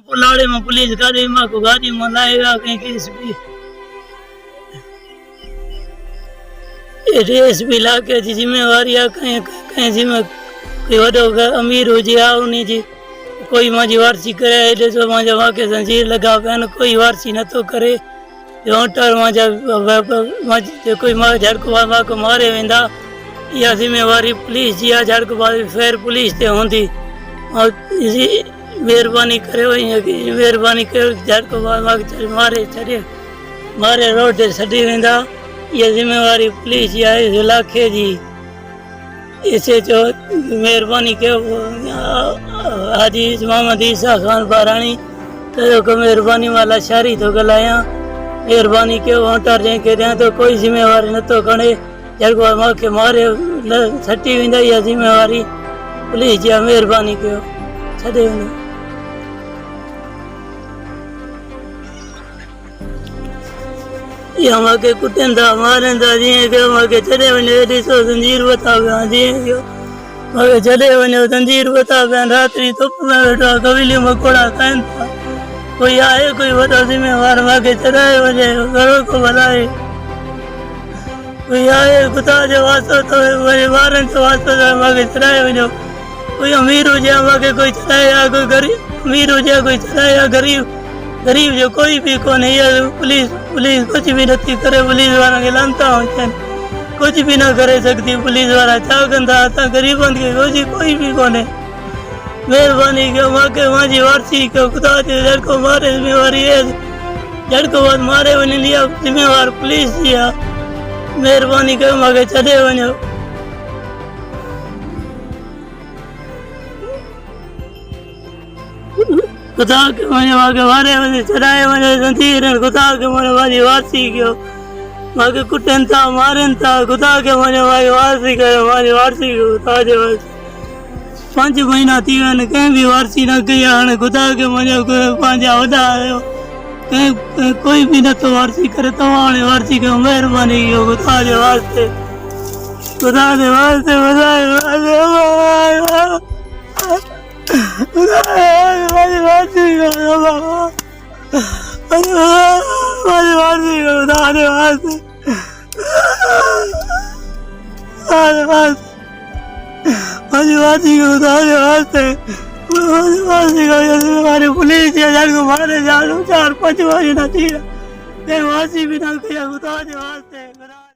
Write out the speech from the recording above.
पुलाड़े में पुलिस गाड़ी में को गाड़ी में लाएगा कहीं केस भी रेस भी लाके जिम्मेवारी कहीं कहीं जिम्मे कोई वडो अमीर हो जी आओ नहीं जी कोई माजी वारसी करे एडे तो माजा वाके जंजीर लगा पेन कोई वारसी न तो करे होटल माजा माजी कोई मार झड़को वा को मारे वेंदा या जिम्मेवारी पुलिस जी आ झड़को बाद फिर पुलिस ते होंदी और मेहरबानी करे मेहरबानी कर झड़को बाद मारे छड़े मारे रोड ते छड़ी वेंदा ये जिम्मेवारी पुलिस जी आहे इलाके जी इसे जो मेहरबानी के हाजी मोहम्मद ईसा खान बारानी कहो को मेहरबानी वाला शारी तो गलाया मेहरबानी के वोटर जे के तो कोई जिम्मेवारी न तो कणे जड़को मां के मारे छटी वेंदा या जिम्मेवारी पुलिस जी मेहरबानी कयो छडे वेंदा या माके कुटंदा मारंदा जी के माके छडे वने ॾिसो जंजीर बता गया जी माके छडे वने जंजीर बता गया रात्रि धूप में बैठा कविली मकोड़ा खान था कोई आए कोई बड़ा जिम्मेवार माके चढ़ाए वने घरों को बनाए कोई आए खुदा जो वास्तो तो मेरे वारन से वास्तो तो माके चढ़ाए वने कोई अमीर हो जाए माके कोई चढ़ाए या कोई गरीब अमीर हो जाए कोई चढ़ाए या गरीब गरीब जो कोई भी को नहीं है पुलिस पुलिस कुछ भी नहीं करे पुलिस वाला के लानता हो कुछ भी ना करे सकती पुलिस वाला छा कंदा था गरीबन के कोई भी कोने मेहरबानी के मां के माजी वारसी के खुदा जे लड़को मारे जिम्मेवारी है लड़को बाद मारे वने लिया जिम्मेवार पुलिस दिया मेहरबानी के मां के छडे वने खुदा के माने माके मारे वने चढ़ाए वने जंजीर खुदा के माने माजी वारसी कयो माके कुटन था मारन था खुदा के माने माजी वारसी कयो माजी वारसी खुदा जे 5 महीना थी वन कहीं भी वारसी न कई हाणे खुदा के माने पंहिंजा वॾा आयो कहीं कोई भी न तो वारसी करे तो हाणे वारसी कयो मेहरबानी कयो खुदा जे वास्ते हमारे पुलिस को मारे 4-5 महीना थी वासी भी ना किया खुदा के वास्ते।